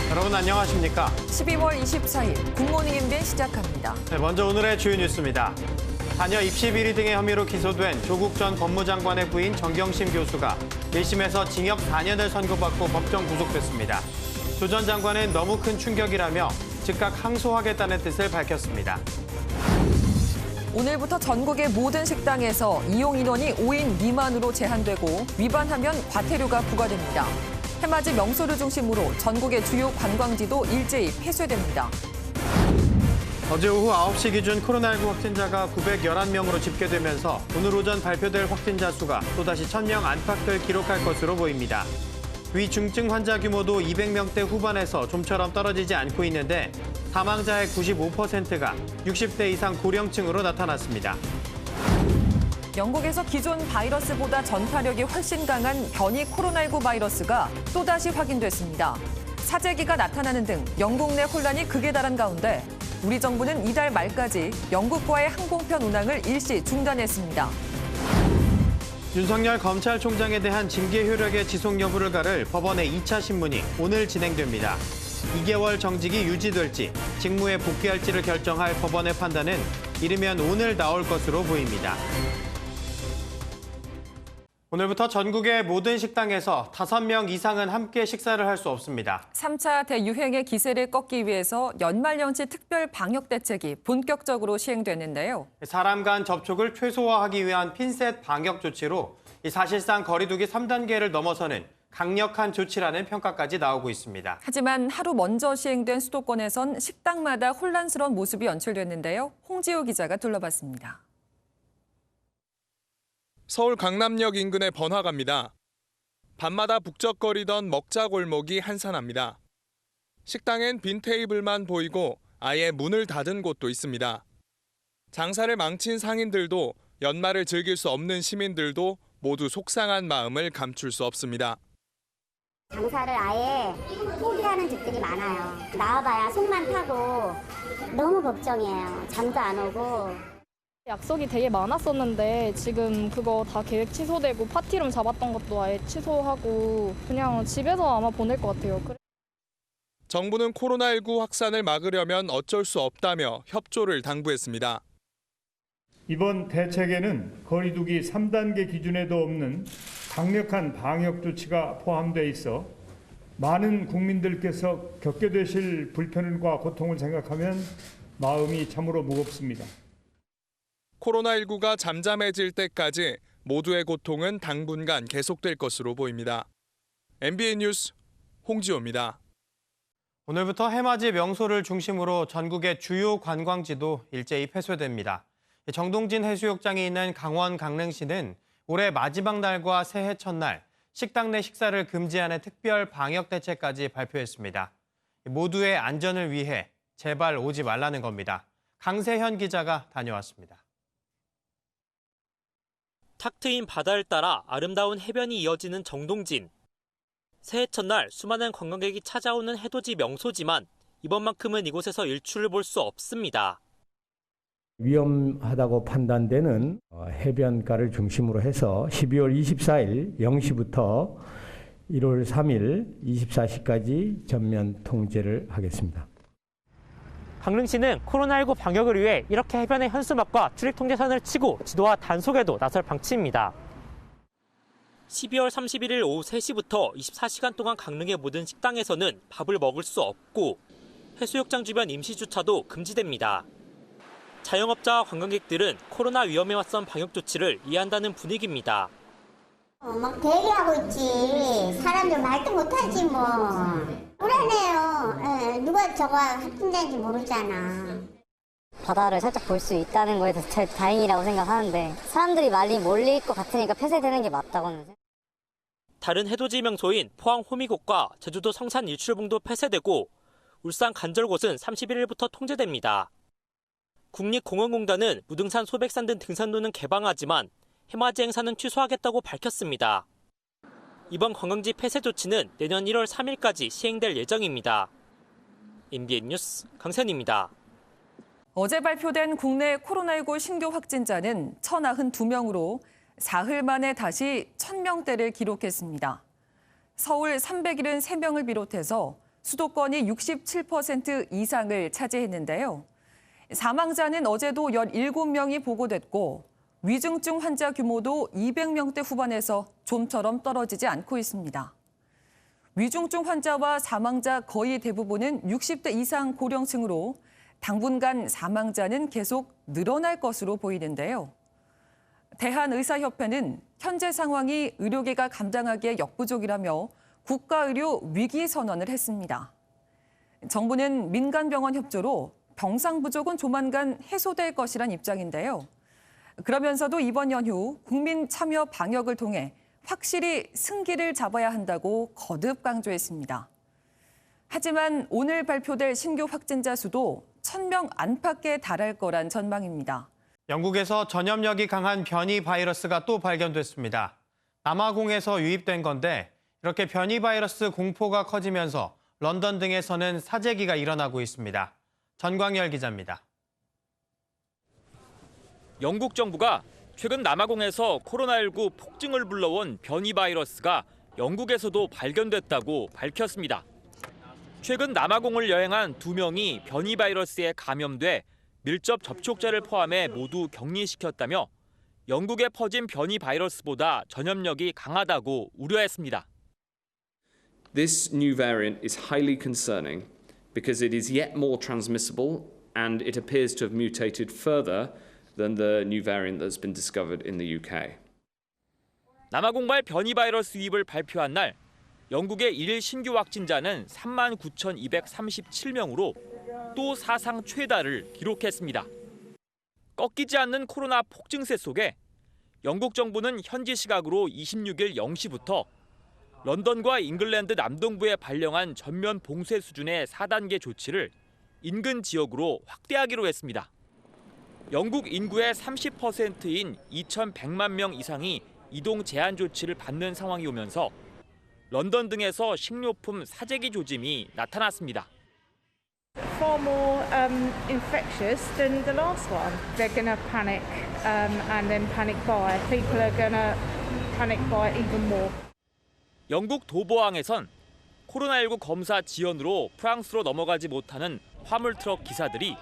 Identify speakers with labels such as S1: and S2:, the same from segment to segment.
S1: 여러분 안녕하십니까?
S2: 12월 24일 굿모닝 MBN 시작합니다.
S1: 네, 먼저 오늘의 주요 뉴스입니다. 자녀 입시 비리 등의 혐의로 기소된 조국 전 법무장관의 부인 정경심 교수가 1심에서 징역 4년을 선고받고 법정 구속됐습니다. 조 전 장관은 너무 큰 충격이라며 즉각 항소하겠다는 뜻을 밝혔습니다.
S2: 오늘부터 전국의 모든 식당에서 이용 인원이 5인 미만으로 제한되고 위반하면 과태료가 부과됩니다. 해맞이 명소를 중심으로 전국의 주요 관광지도 일제히 폐쇄됩니다.
S1: 어제 오후 9시 기준 코로나19 확진자가 911명으로 집계되면서 오늘 오전 발표될 확진자 수가 또다시 1000명 안팎을 기록할 것으로 보입니다. 위중증 환자 규모도 200명대 후반에서 좀처럼 떨어지지 않고 있는데 사망자의 95%가 60대 이상 고령층으로 나타났습니다.
S2: 영국에서 기존 바이러스보다 전파력이 훨씬 강한 변이 코로나19 바이러스가 또다시 확인됐습니다. 사재기가 나타나는 등 영국 내 혼란이 극에 달한 가운데 우리 정부는 이달 말까지 영국과의 항공편 운항을 일시 중단했습니다.
S1: 윤석열 검찰총장에 대한 징계 효력의 지속 여부를 가를 법원의 2차 신문이 오늘 진행됩니다. 2개월 정직이 유지될지 직무에 복귀할지를 결정할 법원의 판단은 이르면 오늘 나올 것으로 보입니다. 오늘부터 전국의 모든 식당에서 5명 이상은 함께 식사를 할 수 없습니다.
S2: 3차 대유행의 기세를 꺾기 위해서 연말연시 특별 방역 대책이 본격적으로 시행됐는데요.
S1: 사람 간 접촉을 최소화하기 위한 핀셋 방역 조치로 사실상 거리두기 3단계를 넘어서는 강력한 조치라는 평가까지 나오고 있습니다.
S2: 하지만 하루 먼저 시행된 수도권에선 식당마다 혼란스러운 모습이 연출됐는데요. 홍지호 기자가 둘러봤습니다.
S3: 서울 강남역 인근의 번화가입니다. 밤마다 북적거리던 먹자 골목이 한산합니다. 식당엔 빈 테이블만 보이고 아예 문을 닫은 곳도 있습니다. 장사를 망친 상인들도 연말을 즐길 수 없는 시민들도 모두 속상한 마음을 감출 수 없습니다.
S4: 장사를 아예 포기하는 집들이 많아요. 나와봐야 속만 타고 너무 걱정이에요. 잠도 안 오고.
S5: 약속이 되게 많았었는데 지금 그거 다 계획 취소되고 파티룸 잡았던 것도 아예 취소하고 그냥 집에서 아마 보낼 것 같아요.
S3: 정부는 코로나19 확산을 막으려면 어쩔 수 없다며 협조를 당부했습니다.
S6: 이번 대책에는 거리두기 3단계 기준에도 없는 강력한 방역 조치가 포함되어 있어 많은 국민들께서 겪게 되실 불편과 고통을 생각하면 마음이 참으로 무겁습니다.
S3: 코로나19가 잠잠해질 때까지 모두의 고통은 당분간 계속될 것으로 보입니다. MBN 뉴스 홍지호입니다.
S1: 오늘부터 해맞이 명소를 중심으로 전국의 주요 관광지도 일제히 폐쇄됩니다. 정동진 해수욕장이 있는 강원 강릉시는 올해 마지막 날과 새해 첫날 식당 내 식사를 금지하는 특별 방역 대책까지 발표했습니다. 모두의 안전을 위해 제발 오지 말라는 겁니다. 강세현 기자가 다녀왔습니다.
S7: 탁 트인 바다를 따라 아름다운 해변이 이어지는 정동진. 새해 첫날 수많은 관광객이 찾아오는 해돋이 명소지만 이번만큼은 이곳에서 일출을 볼 수 없습니다.
S8: 위험하다고 판단되는 해변가를 중심으로 해서 12월 24일 0시부터 1월 3일 24시까지 전면 통제를 하겠습니다.
S9: 강릉시는 코로나19 방역을 위해 이렇게 해변의 현수막과 출입 통제선을 치고 지도와 단속에도 나설 방침입니다.
S7: 12월 31일 오후 3시부터 24시간 동안 강릉의 모든 식당에서는 밥을 먹을 수 없고 해수욕장 주변 임시주차도 금지됩니다. 자영업자와 관광객들은 코로나 위험에 맞선 방역 조치를 이해한다는 분위기입니다.
S4: 막 대기하고 있지. 사람들 말도 못하지 뭐. 불안해요. 누가 저거 확진된지 모르잖아.
S10: 바다를 살짝 볼 수 있다는 거에 대해서 제일 다행이라고 생각하는데 사람들이 많이 몰릴 것 같으니까 폐쇄되는 게 맞다고는 생각해요.
S7: 다른 해돋이 명소인 포항 호미곶과 제주도 성산 일출봉도 폐쇄되고 울산 간절곶은 31일부터 통제됩니다. 국립공원공단은 무등산 소백산 등 등산로는 개방하지만 해맞이 행사는 취소하겠다고 밝혔습니다. 이번 관광지 폐쇄 조치는 내년 1월 3일까지 시행될 예정입니다. MBN 뉴스 강세현입니다.
S2: 어제 발표된 국내 코로나19 신규 확진자는 1,092명으로 사흘 만에 다시 1,000명대를 기록했습니다. 서울 373명을 비롯해서 수도권이 67% 이상을 차지했는데요. 사망자는 어제도 17명이 보고됐고 위중증 환자 규모도 200명대 후반에서 좀처럼 떨어지지 않고 있습니다. 위중증 환자와 사망자 거의 대부분은 60대 이상 고령층으로 당분간 사망자는 계속 늘어날 것으로 보이는데요. 대한의사협회는 현재 상황이 의료계가 감당하기에 역부족이라며 국가의료 위기 선언을 했습니다. 정부는 민간병원 협조로 병상 부족은 조만간 해소될 것이란 입장인데요. 그러면서도 이번 연휴 국민 참여 방역을 통해 확실히 승기를 잡아야 한다고 거듭 강조했습니다. 하지만 오늘 발표될 신규 확진자 수도 1,000명 안팎에 달할 거란 전망입니다.
S1: 영국에서 전염력이 강한 변이 바이러스가 또 발견됐습니다. 남아공에서 유입된 건데 이렇게 변이 바이러스 공포가 커지면서 런던 등에서는 사재기가 일어나고 있습니다. 전광열 기자입니다.
S11: 영국 정부가 최근 남아공에서 코로나19 폭증을 불러온 변이 바이러스가 영국에서도 발견됐다고 밝혔습니다. 최근 남아공을 여행한 2명이 변이 바이러스에 감염돼 밀접 접촉자를 포함해 모두 격리시켰다며 영국에 퍼진 변이 바이러스보다 전염력이 강하다고 우려했습니다.
S12: This new variant is highly concerning because it is yet more transmissible and it appears to have mutated further than the new variant that's been discovered in the UK.
S11: 남아공발 변이 바이러스 유입을 발표한 날 영국의 일일 신규 확진자는 39,237명으로 또 사상 최다를 기록했습니다. 꺾이지 않는 코로나 폭증세 속에 영국 정부는 현지 시각으로 26일 0시부터 런던과 잉글랜드 남동부에 발령한 전면 봉쇄 수준의 4단계 조치를 인근 지역으로 확대하기로 했습니다. 영국 인구의 30%인 2,100만 명 이상이 이동 제한 조치를 받는 상황이 오면서 런던 등에서 식료품 사재기 조짐이 나타났습니다.
S13: Far more infectious than the last one. They're going to panic and then panic buy. People are going to panic buy even more.
S11: 영국 도보항에선 코로나19 검사 지연으로 프랑스로 넘어가지 못하는 화물 트럭 기사들이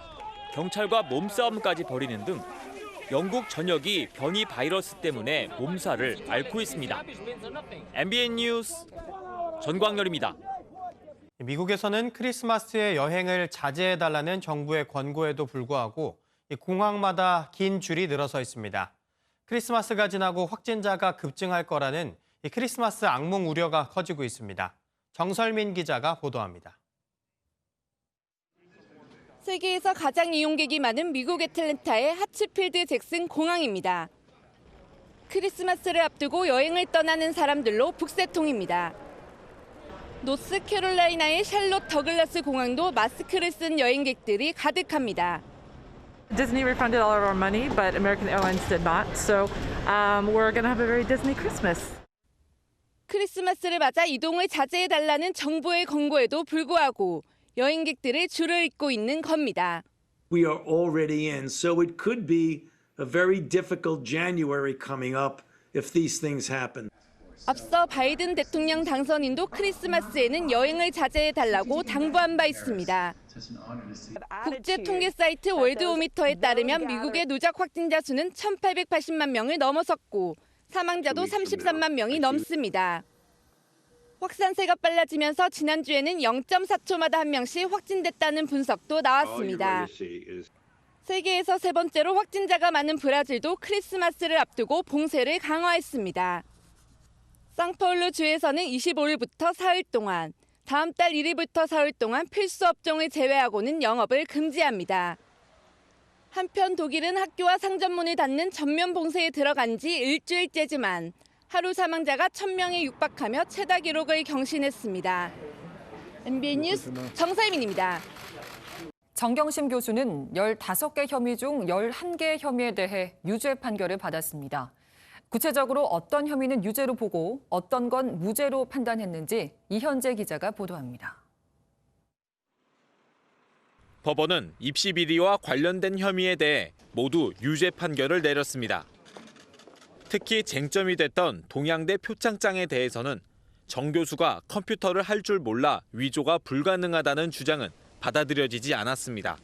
S11: 경찰과 몸싸움까지 벌이는 등 영국 전역이 변이 바이러스 때문에 몸살을 앓고 있습니다. MBN 뉴스 전광열입니다.
S1: 미국에서는 크리스마스에 여행을 자제해달라는 정부의 권고에도 불구하고 공항마다 긴 줄이 늘어서 있습니다. 크리스마스가 지나고 확진자가 급증할 거라는 크리스마스 악몽 우려가 커지고 있습니다. 정설민 기자가 보도합니다.
S14: 세계에서 가장 이용객이 많은 미국 애틀랜타의 하츠필드 잭슨 공항입니다. 크리스마스를 앞두고 여행을 떠나는 사람들로 북새통입니다. 노스캐롤라이나의 샬롯 더글라스 공항도 마스크를 쓴 여행객들이 가득합니다.
S15: Disney refunded all of our money, but American Airlines did not. So we're going to have a very Disney Christmas.
S14: 크리스마스를 맞아 이동을 자제해달라는 정부의 권고에도 불구하고 여행객들의 줄을 잇고 있는 겁니다.
S16: We are already in, so it could be a very difficult January coming up if these things happen.
S14: 앞서 바이든 대통령 당선인도 크리스마스에는 여행을 자제해달라고 당부한 바 있습니다. 국제 통계 사이트 월드오미터에 따르면 미국의 누적 확진자 수는 1,880만 명을 넘어섰고 사망자도 33만 명이 넘습니다. 확산세가 빨라지면서 지난주에는 0.4초마다 한 명씩 확진됐다는 분석도 나왔습니다. 세계에서 세 번째로 확진자가 많은 브라질도 크리스마스를 앞두고 봉쇄를 강화했습니다. 상파울루 주에서는 25일부터 사흘 동안, 다음 달 1일부터 사흘 동안 필수 업종을 제외하고는 영업을 금지합니다. 한편 독일은 학교와 상점문을 닫는 전면 봉쇄에 들어간 지 일주일째지만 하루 사망자가 1,000명에 육박하며 최다 기록을 경신했습니다. MBN 뉴스 정설민입니다.
S2: 정경심 교수는 15개 혐의 중 11개 혐의에 대해 유죄 판결을 받았습니다. 구체적으로 어떤 혐의는 유죄로 보고 어떤 건 무죄로 판단했는지 이현재 기자가 보도합니다.
S17: 법원은 입시 비리와 관련된 혐의에 대해 모두 유죄 판결을 내렸습니다. 특히 쟁점이 됐던 동양대 표창장에 대해서는 정 교수가 컴퓨터를 할 줄 몰라 위조가 불가능하다는 주장은 받아들여지지 않았습니다.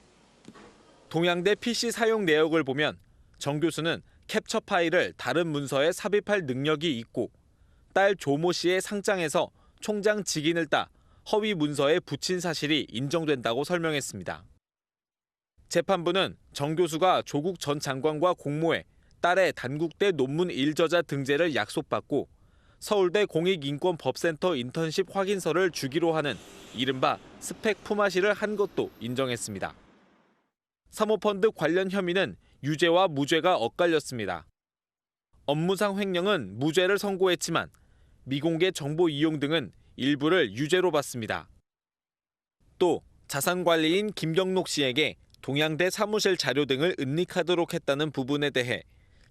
S17: 동양대 PC 사용 내역을 보면 정 교수는 캡처 파일을 다른 문서에 삽입할 능력이 있고 딸 조모 씨의 상장에서 총장 직인을 따 허위 문서에 붙인 사실이 인정된다고 설명했습니다. 재판부는 정 교수가 조국 전 장관과 공모해 딸의 단국대 논문 일저자 등재를 약속받고 서울대 공익인권법센터 인턴십 확인서를 주기로 하는 이른바 스펙 품앗이를 한 것도 인정했습니다. 사모펀드 관련 혐의는 유죄와 무죄가 엇갈렸습니다. 업무상 횡령은 무죄를 선고했지만 미공개 정보 이용 등은 일부를 유죄로 봤습니다. 또 자산관리인 김경록 씨에게 동양대 사무실 자료 등을 은닉하도록 했다는 부분에 대해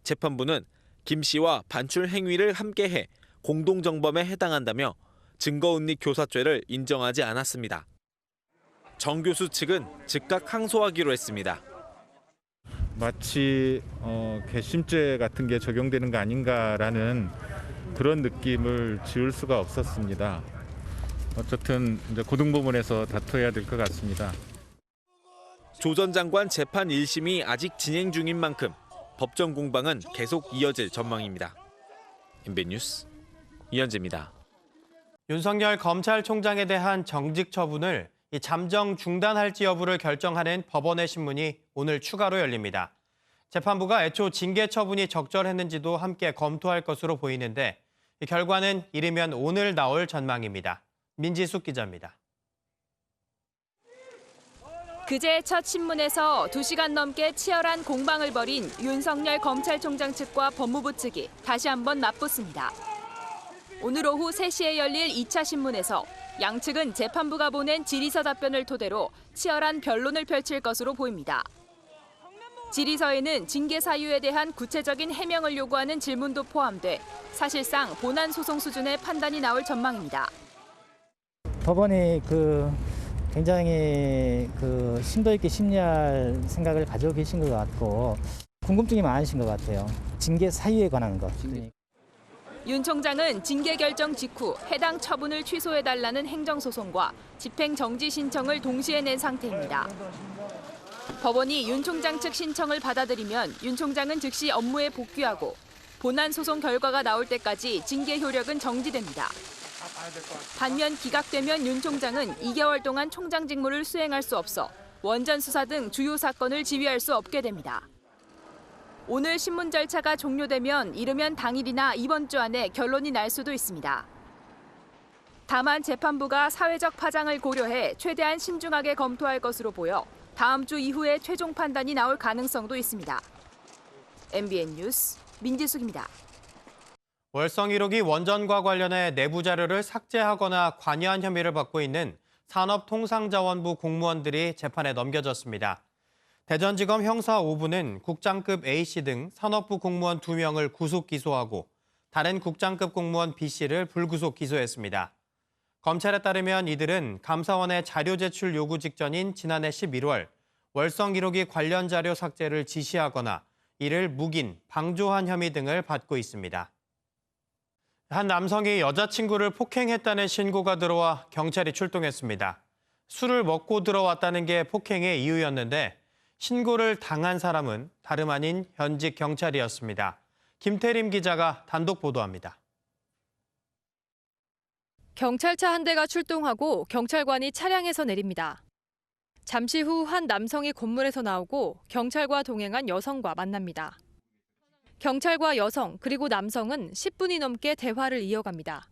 S17: 재판부는 김 씨와 반출 행위를 함께해 공동정범에 해당한다며 증거은닉 교사죄를 인정하지 않았습니다. 정 교수 측은 즉각 항소하기로 했습니다.
S18: 마치 괘씸죄 같은 게 적용되는 거 아닌가라는 그런 느낌을 지울 수가 없었습니다. 어쨌든 이제 고등법원에서 다퉈야 될 것 같습니다.
S17: 조 전 장관 재판 1심이 아직 진행 중인 만큼 법정 공방은 계속 이어질 전망입니다. MBN 뉴스 이현재입니다.
S1: 윤석열 검찰총장에 대한 정직 처분을 잠정 중단할지 여부를 결정하는 법원의 신문이 오늘 추가로 열립니다. 재판부가 애초 징계 처분이 적절했는지도 함께 검토할 것으로 보이는데 이 결과는 이르면 오늘 나올 전망입니다. 민지숙 기자입니다.
S19: 그제 첫 신문에서 2시간 넘게 치열한 공방을 벌인 윤석열 검찰총장 측과 법무부 측이 다시 한번 맞붙습니다. 오늘 오후 3시에 열릴 2차 신문에서 양측은 재판부가 보낸 질의서 답변을 토대로 치열한 변론을 펼칠 것으로 보입니다. 질의서에는 징계 사유에 대한 구체적인 해명을 요구하는 질문도 포함돼 사실상 본안 소송 수준의 판단이 나올 전망입니다.
S20: 법원이 굉장히 심도 있게 심리할 생각을 가지고 계신 것 같고 궁금증이 많으신 것 같아요. 징계 사유에 관한 것.
S19: 윤 총장은 징계 결정 직후 해당 처분을 취소해달라는 행정소송과 집행정지 신청을 동시에 낸 상태입니다. 법원이 윤 총장 측 신청을 받아들이면 윤 총장은 즉시 업무에 복귀하고 본안 소송 결과가 나올 때까지 징계 효력은 정지됩니다. 반면 기각되면 윤 총장은 2개월 동안 총장 직무를 수행할 수 없어 원전 수사 등 주요 사건을 지휘할 수 없게 됩니다. 오늘 신문 절차가 종료되면 이르면 당일이나 이번 주 안에 결론이 날 수도 있습니다. 다만 재판부가 사회적 파장을 고려해 최대한 신중하게 검토할 것으로 보여 다음 주 이후에 최종 판단이 나올 가능성도 있습니다. MBN 뉴스 민지숙입니다.
S1: 월성 1호기 원전과 관련해 내부 자료를 삭제하거나 관여한 혐의를 받고 있는 산업통상자원부 공무원들이 재판에 넘겨졌습니다. 대전지검 형사 5부는 국장급 A씨 등 산업부 공무원 2명을 구속 기소하고 다른 국장급 공무원 B씨를 불구속 기소했습니다. 검찰에 따르면 이들은 감사원의 자료 제출 요구 직전인 지난해 11월 월성 1호기 관련 자료 삭제를 지시하거나 이를 묵인, 방조한 혐의 등을 받고 있습니다. 한 남성이 여자친구를 폭행했다는 신고가 들어와 경찰이 출동했습니다. 술을 먹고 들어왔다는 게 폭행의 이유였는데 신고를 당한 사람은 다름 아닌 현직 경찰이었습니다. 김태림 기자가 단독 보도합니다.
S21: 경찰차 한 대가 출동하고 경찰관이 차량에서 내립니다. 잠시 후 한 남성이 건물에서 나오고 경찰과 동행한 여성과 만납니다. 경찰과 여성 그리고 남성은 10분이 넘게 대화를 이어갑니다.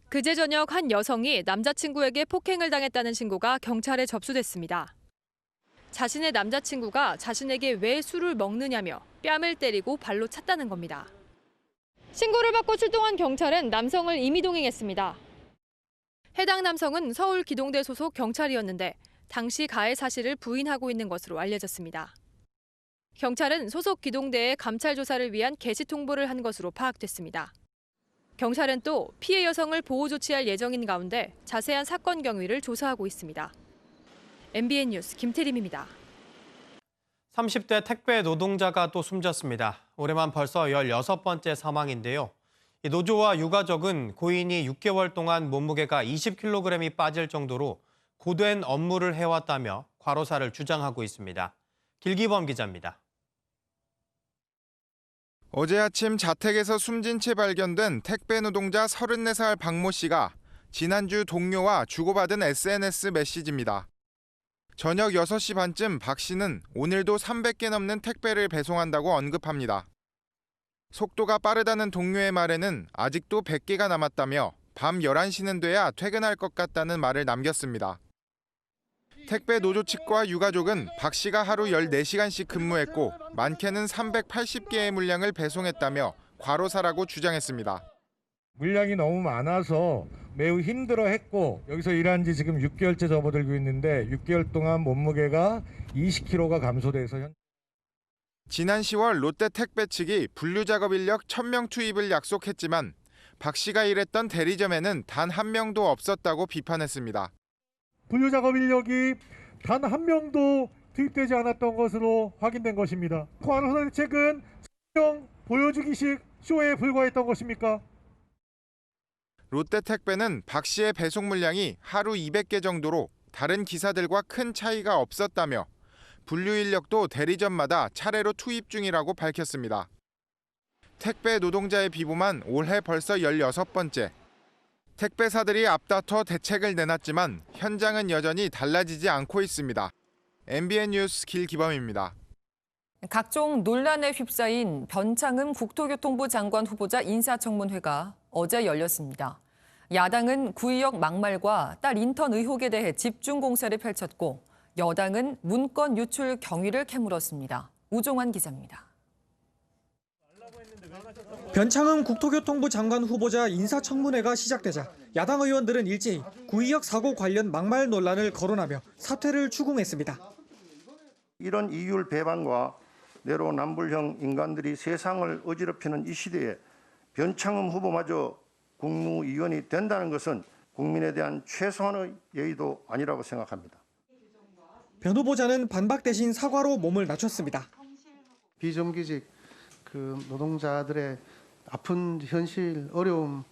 S21: 그제 저녁 한 여성이 남자친구에게 폭행을 당했다는 신고가 경찰에 접수됐습니다. 자신의 남자친구가 자신에게 왜 술을 먹느냐며 뺨을 때리고 발로 찼다는 겁니다. 신고를 받고 출동한 경찰은 남성을 임의동행했습니다. 해당 남성은 서울 기동대 소속 경찰이었는데 당시 가해 사실을 부인하고 있는 것으로 알려졌습니다. 경찰은 소속 기동대에 감찰 조사를 위한 게시 통보를 한 것으로 파악됐습니다. 경찰은 또 피해 여성을 보호 조치할 예정인 가운데 자세한 사건 경위를 조사하고 있습니다. MBN 뉴스 김태림입니다.
S1: 30대 택배 노동자가 또 숨졌습니다. 올해만 벌써 16번째 사망인데요. 이 노조와 유가족은 고인이 6개월 동안 몸무게가 20kg이 빠질 정도로 고된 업무를 해왔다며 과로사를 주장하고 있습니다. 길기범 기자입니다.
S5: 어제 아침 자택에서 숨진 채 발견된 택배 노동자 34살 박모 씨가 지난주 동료와 주고받은 SNS 메시지입니다. 저녁 6시 반쯤 박 씨는 오늘도 300개 넘는 택배를 배송한다고 언급합니다. 속도가 빠르다는 동료의 말에는 아직도 100개가 남았다며 밤 11시는 돼야 퇴근할 것 같다는 말을 남겼습니다. 택배 노조 측과 유가족은 박 씨가 하루 14시간씩 근무했고 많게는 380개의 물량을 배송했다며 과로사라고 주장했습니다.
S22: 물량이 너무 많아서 매우 힘들어했고 여기서 일한 지 지금 6개월째 접어들고 있는데 6개월 동안 몸무게가 20kg가 감소돼서
S5: 지난 10월 롯데 택배 측이 분류 작업 인력 1000명 투입을 약속했지만 박 씨가 일했던 대리점에는 단 한 명도 없었다고 비판했습니다.
S22: 분류 작업 인력이 단 한 명도 투입되지 않았던 것으로 확인된 것입니다. 과로사 대책은 성명 보여주기식 쇼에 불과했던 것입니까?
S5: 롯데 택배는 박 씨의 배송 물량이 하루 200개 정도로 다른 기사들과 큰 차이가 없었다며 분류 인력도 대리점마다 차례로 투입 중이라고 밝혔습니다. 택배 노동자의 비보만 올해 벌써 16번째. 택배사들이 앞다퉈 대책을 내놨지만 현장은 여전히 달라지지 않고 있습니다. MBN 뉴스 길기범입니다.
S2: 각종 논란에 휩싸인 변창흠 국토교통부 장관 후보자 인사청문회가 어제 열렸습니다. 야당은 구의역 막말과 딸 인턴 의혹에 대해 집중 공세를 펼쳤고 여당은 문건 유출 경위를 캐물었습니다. 우종환 기자입니다.
S23: 변창흠 국토교통부 장관 후보자 인사청문회가 시작되자 야당 의원들은 일제히 구의역 사고 관련 막말 논란을 거론하며 사퇴를 추궁했습니다.
S24: 이런 이율 배반과 내로남불형 인간들이 세상을 어지럽히는 이 시대에 변창흠 후보마저 국무위원이 된다는 것은 국민에 대한 최소한의 예의도 아니라고 생각합니다.
S23: 변 후보자는 반박 대신 사과로 몸을 낮췄습니다.
S25: 비정규직 노동자들의 아픈 현실, 어려움에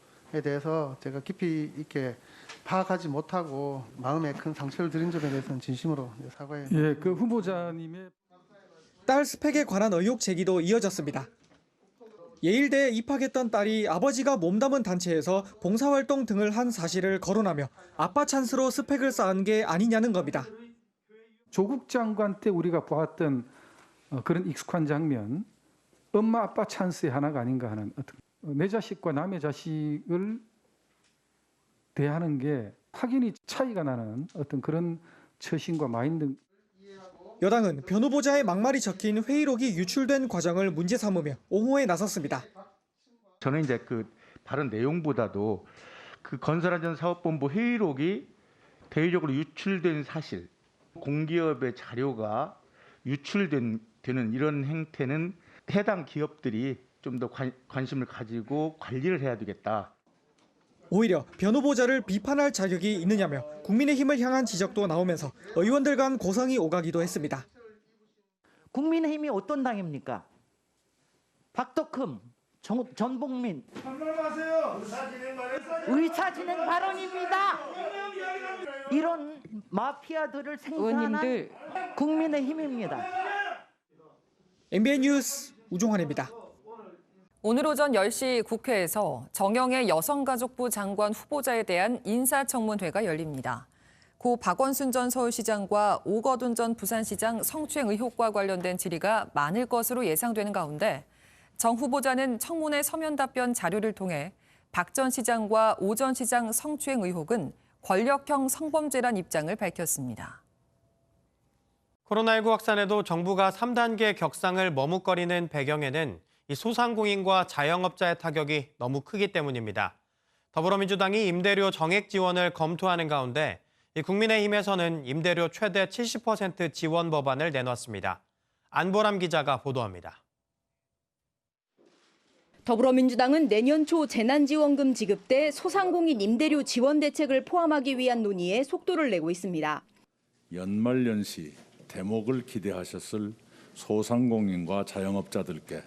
S25: 대해서 제가 깊이 있게 파악하지 못하고 마음에 큰 상처를 드린 점에 대해서는 진심으로 사과해요.
S22: 예, 그 후보자님의
S23: 딸 스펙에 관한 의혹 제기도 이어졌습니다. 예일대에 입학했던 딸이 아버지가 몸담은 단체에서 봉사활동 등을 한 사실을 거론하며 아빠 찬스로 스펙을 쌓은 게 아니냐는 겁니다.
S26: 조국 장관 때 우리가 보았던 그런 익숙한 장면, 엄마 아빠 찬스의 하나가 아닌가 하는 내 자식과 남의 자식을 대하는 게 확연히 차이가 나는 어떤 그런 처신과 마인드.
S23: 여당은 변 후보자의 막말이 적힌 회의록이 유출된 과정을 문제 삼으며 옹호에 나섰습니다.
S27: 저는 이제 다른 내용보다도 건설안전사업본부 회의록이 대외적으로 유출된 사실, 공기업의 자료가 유출되는 이런 행태는 해당 기업들이 좀 더 관심을 가지고 관리를 해야 되겠다.
S23: 오히려 변 후보자를 비판할 자격이 있느냐며 국민의힘을 향한 지적도 나오면서 의원들 간 고성이 오가기도 했습니다.
S28: 국민의힘이 어떤 당입니까? 박덕흠, 전복민. 의사진행 발언입니다. 이런 마피아들을 생산한 국민의힘입니다.
S23: MBN 뉴스 우종환입니다.
S2: 오늘 오전 10시 국회에서 정영애 여성가족부 장관 후보자에 대한 인사청문회가 열립니다. 고 박원순 전 서울시장과 오거돈 전 부산시장 성추행 의혹과 관련된 질의가 많을 것으로 예상되는 가운데 정 후보자는 청문회 서면 답변 자료를 통해 박 전 시장과 오 전 시장 성추행 의혹은 권력형 성범죄란 입장을 밝혔습니다.
S1: 코로나19 확산에도 정부가 3단계 격상을 머뭇거리는 배경에는 이 소상공인과 자영업자의 타격이 너무 크기 때문입니다. 더불어민주당이 임대료 정액 지원을 검토하는 가운데 국민의힘에서는 임대료 최대 70% 지원 법안을 내놨습니다. 안보람 기자가 보도합니다.
S29: 더불어민주당은 내년 초 재난지원금 지급 때 소상공인 임대료 지원 대책을 포함하기 위한 논의에 속도를 내고 있습니다.
S30: 연말연시 대목을 기대하셨을 소상공인과 자영업자들께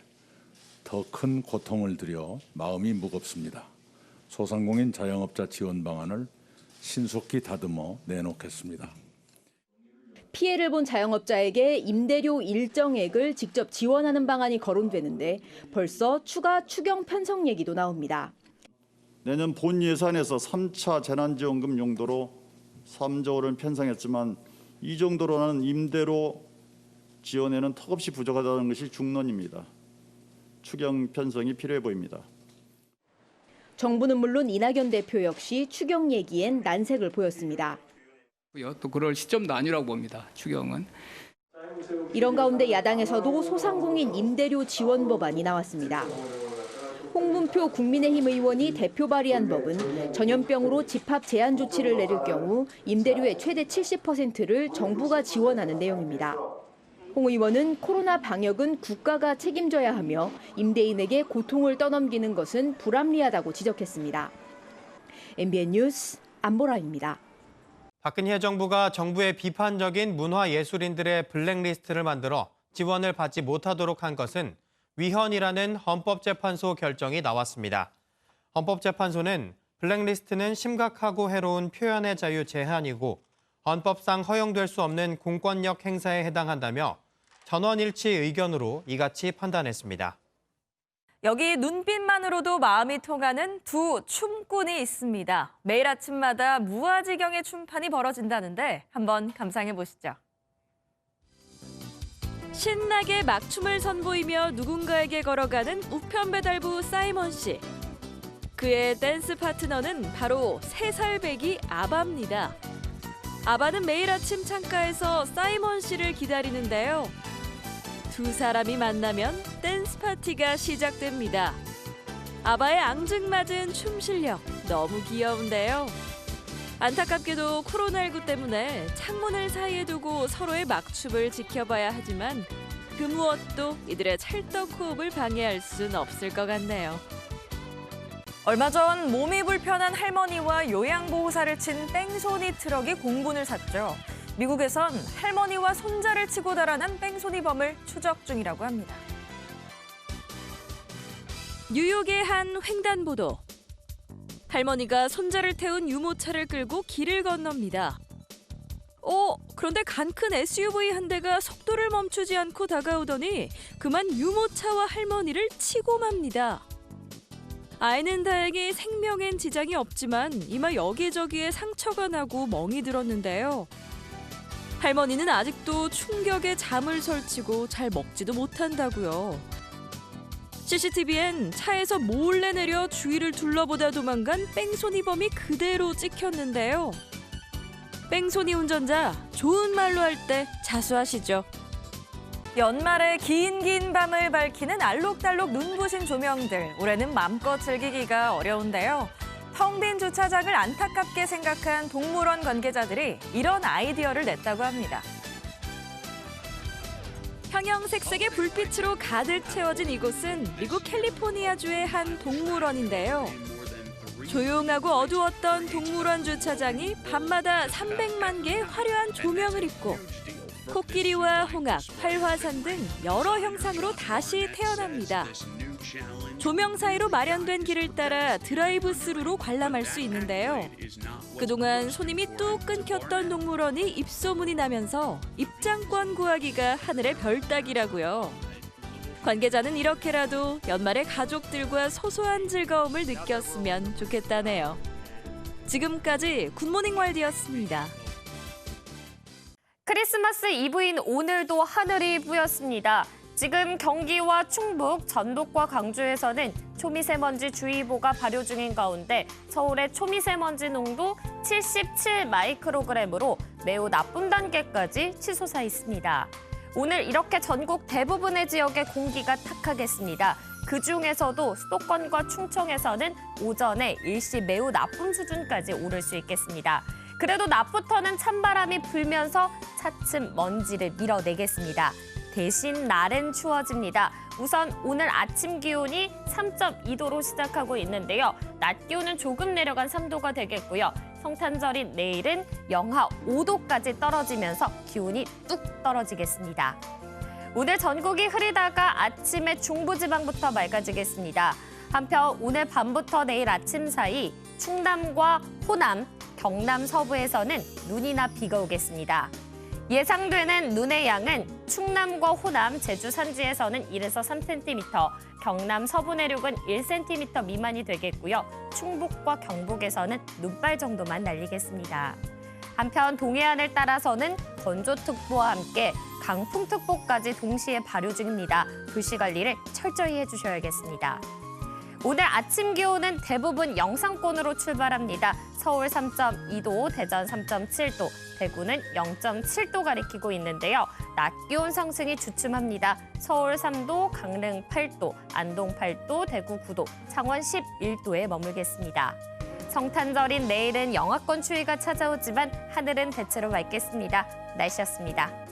S3: 더 큰 고통을 드려 마음이 무겁습니다. 소상공인 자영업자 지원 방안을 신속히 다듬어 내놓겠습니다.
S29: 피해를 본 자영업자에게 임대료 일정액을 직접 지원하는 방안이 거론되는데 벌써 추가 추경 편성 얘기도 나옵니다.
S4: 내년 본 예산에서 3차 재난지원금 용도로 3조 원을 편성했지만 이 정도로는 임대료 지원에는 턱없이 부족하다는 것이 중론입니다. 추경 편성이 필요해 보입니다.
S29: 정부는 물론 이낙연 대표 역시 추경 얘기엔 난색을 보였습니다.
S6: 또 그럴 시점도 아니라고 봅니다. 추경은.
S29: 이런 가운데 야당에서도 소상공인 임대료 지원 법안이 나왔습니다. 홍문표 국민의힘 의원이 대표 발의한 법은 전염병으로 집합 제한 조치를 내릴 경우 임대료의 최대 70%를 정부가 지원하는 내용입니다. 홍 의원은 코로나 방역은 국가가 책임져야 하며 임대인에게 고통을 떠넘기는 것은 불합리하다고 지적했습니다. MBN 뉴스 안보라입니다.
S1: 박근혜 정부가 정부의 비판적인 문화예술인들의 블랙리스트를 만들어 지원을 받지 못하도록 한 것은 위헌이라는 헌법재판소 결정이 나왔습니다. 헌법재판소는 블랙리스트는 심각하고 해로운 표현의 자유 제한이고 헌법상 허용될 수 없는 공권력 행사에 해당한다며 전원일치 의견으로 이같이 판단했습니다.
S7: 여기 눈빛만으로도 마음이 통하는 두 춤꾼이 있습니다. 매일 아침마다 무아지경의 춤판이 벌어진다는데 한번 감상해 보시죠. 신나게 막춤을 선보이며 누군가에게 걸어가는 우편배달부 사이먼 씨. 그의 댄스 파트너는 바로 3살 배기 아바입니다. 아바는 매일 아침 창가에서 사이먼 씨를 기다리는데요. 두 사람이 만나면 댄스 파티가 시작됩니다. 아바의 앙증맞은 춤 실력 너무 귀여운데요. 안타깝게도 코로나19 때문에 창문을 사이에 두고 서로의 막춤을 지켜봐야 하지만 그 무엇도 이들의 찰떡 호흡을 방해할 순 없을 것 같네요. 얼마 전 몸이 불편한 할머니와 요양보호사를 친 뺑소니 트럭이 공분을 샀죠. 미국에선 할머니와 손자를 치고 달아난 뺑소니범을 추적 중이라고 합니다. 뉴욕의 한 횡단보도. 할머니가 손자를 태운 유모차를 끌고 길을 건넙니다. 그런데 간 큰 SUV 한 대가 속도를 멈추지 않고 다가오더니 그만 유모차와 할머니를 치고 맙니다. 아이는 다행히 생명엔 지장이 없지만 이마 여기저기에 상처가 나고 멍이 들었는데요. 할머니는 아직도 충격에 잠을 설치고 잘 먹지도 못한다고요. CCTV엔 차에서 몰래 내려 주위를 둘러보다 도망간 뺑소니범이 그대로 찍혔는데요. 뺑소니 운전자, 좋은 말로 할 때 자수하시죠. 연말에 긴 밤을 밝히는 알록달록 눈부신 조명들. 올해는 맘껏 즐기기가 어려운데요. 텅 빈 주차장을 안타깝게 생각한 동물원 관계자들이 이런 아이디어를 냈다고 합니다. 형형색색의 불빛으로 가득 채워진 이곳은 미국 캘리포니아주의 한 동물원인데요. 조용하고 어두웠던 동물원 주차장이 밤마다 300만 개의 화려한 조명을 입고 코끼리와 홍학, 활화산 등 여러 형상으로 다시 태어납니다. 조명 사이로 마련된 길을 따라 드라이브 스루로 관람할 수 있는데요. 그동안 손님이 뚝 끊겼던 동물원이 입소문이 나면서 입장권 구하기가 하늘의 별 따기라고요. 관계자는 이렇게라도 연말에 가족들과 소소한 즐거움을 느꼈으면 좋겠다네요. 지금까지 굿모닝 월드였습니다.
S8: 크리스마스 이브인 오늘도 하늘이 뿌였습니다. 지금 경기와 충북, 전북과 광주에서는 초미세먼지 주의보가 발효 중인 가운데 서울의 초미세먼지 농도 77 마이크로그램으로 매우 나쁨 단계까지 치솟아 있습니다. 오늘 이렇게 전국 대부분의 지역에 공기가 탁하겠습니다. 그중에서도 수도권과 충청에서는 오전에 일시 매우 나쁨 수준까지 오를 수 있겠습니다. 그래도 낮부터는 찬바람이 불면서 차츰 먼지를 밀어내겠습니다. 대신 날은 추워집니다. 우선 오늘 아침 기온이 3.2도로 시작하고 있는데요. 낮 기온은 조금 내려간 3도가 되겠고요. 성탄절인 내일은 영하 5도까지 떨어지면서 기온이 뚝 떨어지겠습니다. 오늘 전국이 흐리다가 아침에 중부지방부터 맑아지겠습니다. 한편 오늘 밤부터 내일 아침 사이 충남과 호남, 경남 서부에서는 눈이나 비가 오겠습니다. 예상되는 눈의 양은 충남과 호남, 제주 산지에서는 1에서 3cm, 경남 서부 내륙은 1cm 미만이 되겠고요. 충북과 경북에서는 눈발 정도만 날리겠습니다. 한편 동해안을 따라서는 건조특보와 함께 강풍특보까지 동시에 발효 중입니다. 불씨 관리를 철저히 해주셔야겠습니다. 오늘 아침 기온은 대부분 영상권으로 출발합니다. 서울 3.2도, 대전 3.7도, 대구는 0.7도 가리키고 있는데요. 낮 기온 상승이 주춤합니다. 서울 3도, 강릉 8도, 안동 8도, 대구 9도, 창원 11도에 머물겠습니다. 성탄절인 내일은 영하권 추위가 찾아오지만 하늘은 대체로 맑겠습니다. 날씨였습니다.